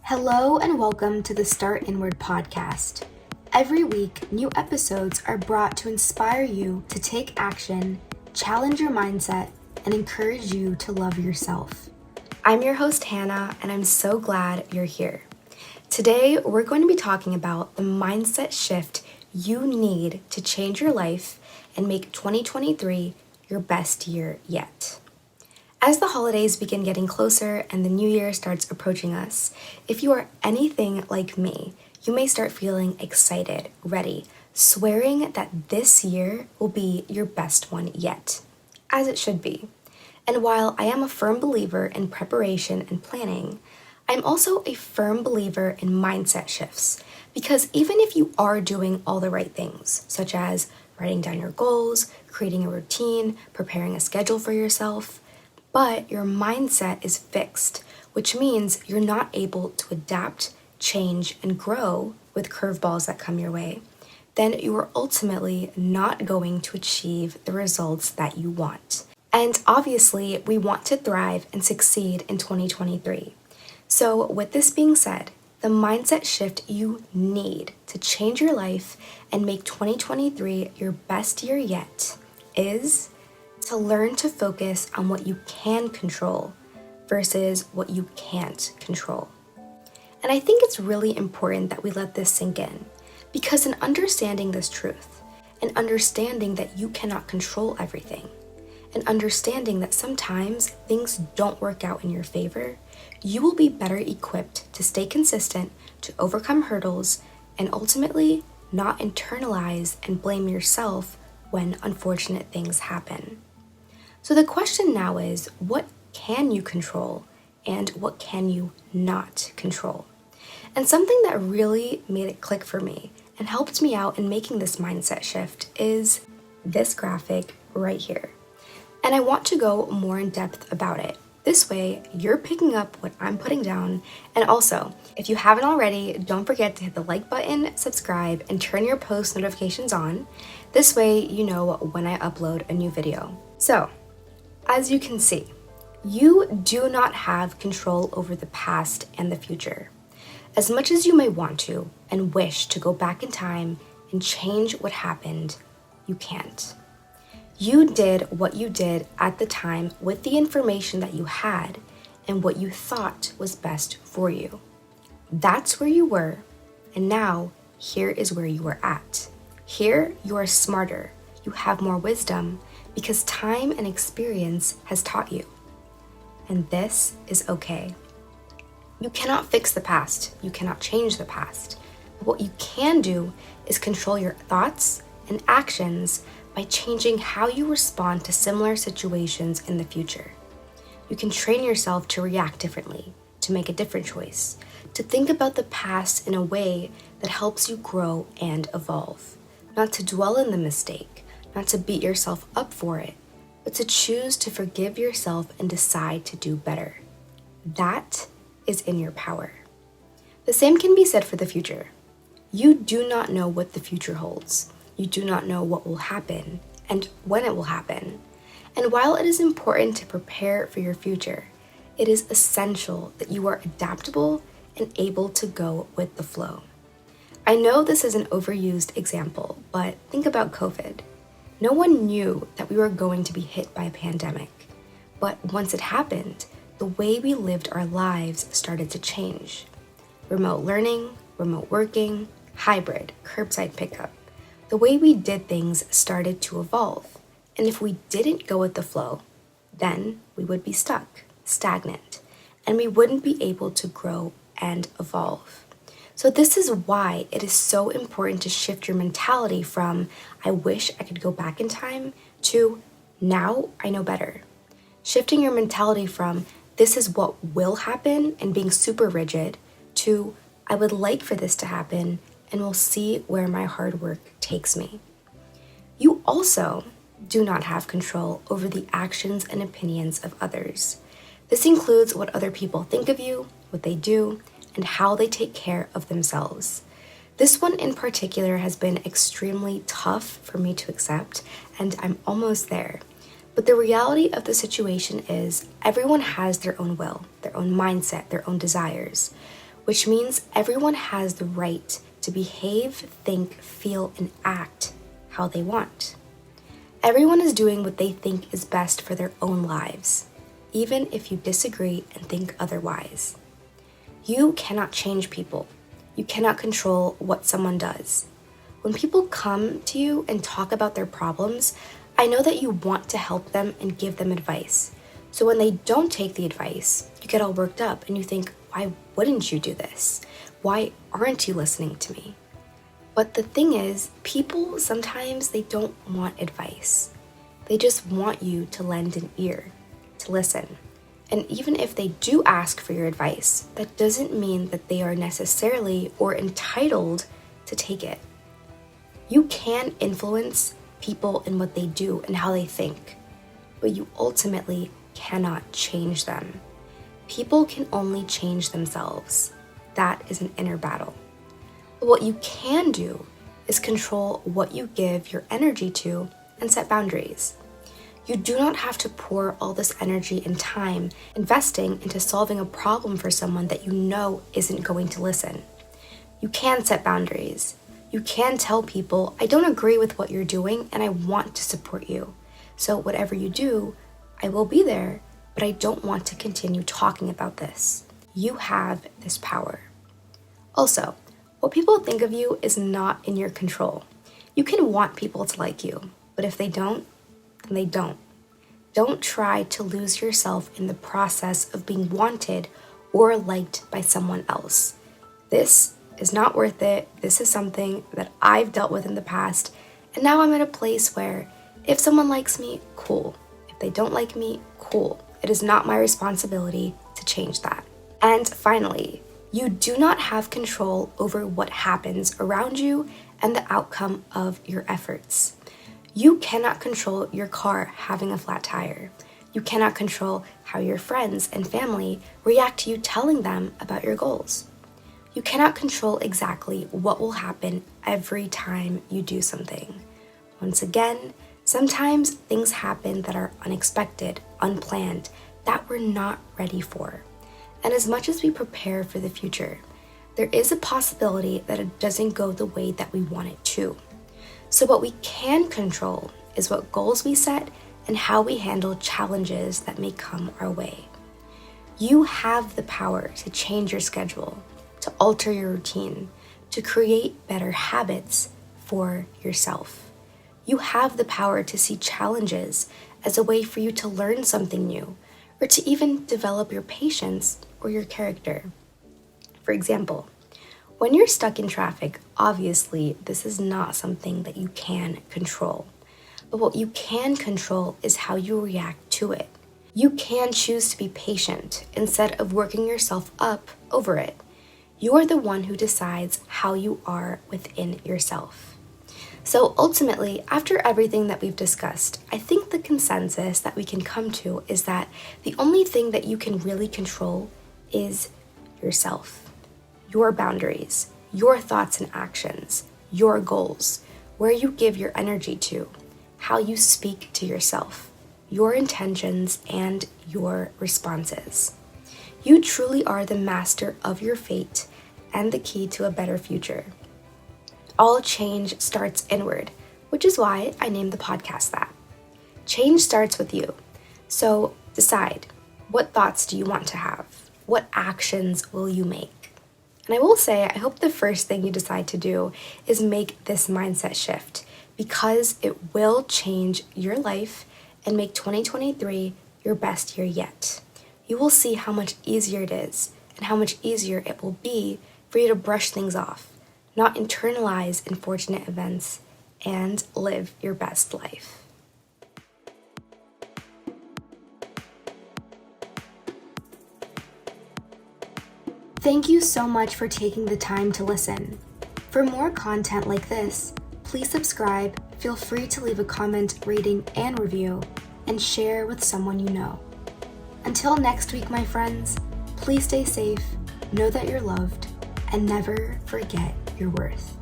Hello and welcome to the Start Inward podcast. Every week, new episodes are brought to inspire you to take action, challenge your mindset, and encourage you to love yourself. I'm your host, Hannah, and I'm so glad you're here. Today, we're going to be talking about the mindset shift you need to change your life and make 2023 your best year yet. As the holidays begin getting closer and the new year starts approaching us, if you are anything like me, you may start feeling excited, ready, swearing that this year will be your best one yet, as it should be. And while I am a firm believer in preparation and planning, I'm also a firm believer in mindset shifts, because even if you are doing all the right things, such as writing down your goals, creating a routine, preparing a schedule for yourself, but your mindset is fixed, which means you're not able to adapt, change, and grow with curveballs that come your way, then you are ultimately not going to achieve the results that you want. And obviously, we want to thrive and succeed in 2023. So with this being said, the mindset shift you need to change your life and make 2023 your best year yet is to learn to focus on what you can control versus what you can't control. And I think it's really important that we let this sink in, because in understanding this truth, and understanding that you cannot control everything, and understanding that sometimes things don't work out in your favor, you will be better equipped to stay consistent, to overcome hurdles, and ultimately not internalize and blame yourself when unfortunate things happen. So the question now is, what can you control and what can you not control? And something that really made it click for me and helped me out in making this mindset shift is this graphic right here. And I want to go more in depth about it. This way, you're picking up what I'm putting down. And also, if you haven't already, don't forget to hit the like button, subscribe, and turn your post notifications on. This way, you know when I upload a new video. So, as you can see, you do not have control over the past and the future. As much as you may want to and wish to go back in time and change what happened, you can't. You did what you did at the time with the information that you had and what you thought was best for you. That's where you were, and now here is where you are at. Here you are smarter, you have more wisdom, because time and experience has taught you. And this is okay. You cannot fix the past. You cannot change the past. But what you can do is control your thoughts and actions by changing how you respond to similar situations in the future. You can train yourself to react differently, to make a different choice, to think about the past in a way that helps you grow and evolve, not to dwell in the mistake, not to beat yourself up for it, but to choose to forgive yourself and decide to do better. That is in your power. The same can be said for the future. You do not know what the future holds. You do not know what will happen and when it will happen. And while it is important to prepare for your future, it is essential that you are adaptable and able to go with the flow. I know this is an overused example, but think about COVID. No one knew that we were going to be hit by a pandemic, but once it happened, the way we lived our lives started to change. Remote learning, remote working, hybrid, curbside pickup. The way we did things started to evolve, and if we didn't go with the flow, then we would be stuck, stagnant, and we wouldn't be able to grow and evolve. So this is why it is so important to shift your mentality from, I wish I could go back in time, to, now I know better. Shifting your mentality from, this is what will happen, and being super rigid, to, I would like for this to happen, and we'll see where my hard work takes me. You also do not have control over the actions and opinions of others. This includes what other people think of you, what they do, and how they take care of themselves. This one in particular has been extremely tough for me to accept, and I'm almost there. But the reality of the situation is everyone has their own will, their own mindset, their own desires. which means everyone has the right to behave, think, feel, and act how they want. Everyone is doing what they think is best for their own lives, even if you disagree and think otherwise. You cannot change people. You cannot control what someone does. When people come to you and talk about their problems, I know that you want to help them and give them advice. So when they don't take the advice, you get all worked up and you think, why wouldn't you do this? Why aren't you listening to me? But the thing is, people sometimes they don't want advice. They just want you to lend an ear, to listen. And even if they do ask for your advice, that doesn't mean that they are necessarily or entitled to take it. You can influence people in what they do and how they think, but you ultimately cannot change them. People can only change themselves. That is an inner battle. But what you can do is control what you give your energy to and set boundaries. You do not have to pour all this energy and time investing into solving a problem for someone that you know isn't going to listen. You can set boundaries. You can tell people, I don't agree with what you're doing and I want to support you. So whatever you do, I will be there, but I don't want to continue talking about this. You have this power. Also, what people think of you is not in your control. You can want people to like you, but if they don't, then they don't. Don't try to lose yourself in the process of being wanted or liked by someone else. This is not worth it. This is something that I've dealt with in the past, and now I'm at a place where if someone likes me, cool. If they don't like me, cool. It is not my responsibility to change that. And finally, you do not have control over what happens around you and the outcome of your efforts. You cannot control your car having a flat tire. You cannot control how your friends and family react to you telling them about your goals. You cannot control exactly what will happen every time you do something. Once again, sometimes things happen that are unexpected, unplanned, that we're not ready for. And as much as we prepare for the future, there is a possibility that it doesn't go the way that we want it to. So what we can control is what goals we set and how we handle challenges that may come our way. You have the power to change your schedule, to alter your routine, to create better habits for yourself. You have the power to see challenges as a way for you to learn something new, or to even develop your patience or your character. For example, when you're stuck in traffic, obviously this is not something that you can control. But what you can control is how you react to it. You can choose to be patient instead of working yourself up over it. You are the one who decides how you are within yourself. So ultimately, after everything that we've discussed, I think the consensus that we can come to is that the only thing that you can really control is yourself, your boundaries, your thoughts and actions, your goals, where you give your energy to, how you speak to yourself, your intentions, and your responses. You truly are the master of your fate and the key to a better future. All change starts inward, which is why I named the podcast that. Change starts with you. So decide, what thoughts do you want to have? What actions will you make? And I will say, I hope the first thing you decide to do is make this mindset shift, because it will change your life and make 2023 your best year yet. You will see how much easier it is and how much easier it will be for you to brush things off, not internalize unfortunate events, and live your best life. Thank you so much for taking the time to listen. For more content like this, please subscribe, feel free to leave a comment, rating, and review, and share with someone you know. Until next week, my friends, please stay safe, know that you're loved, and never forget your worth.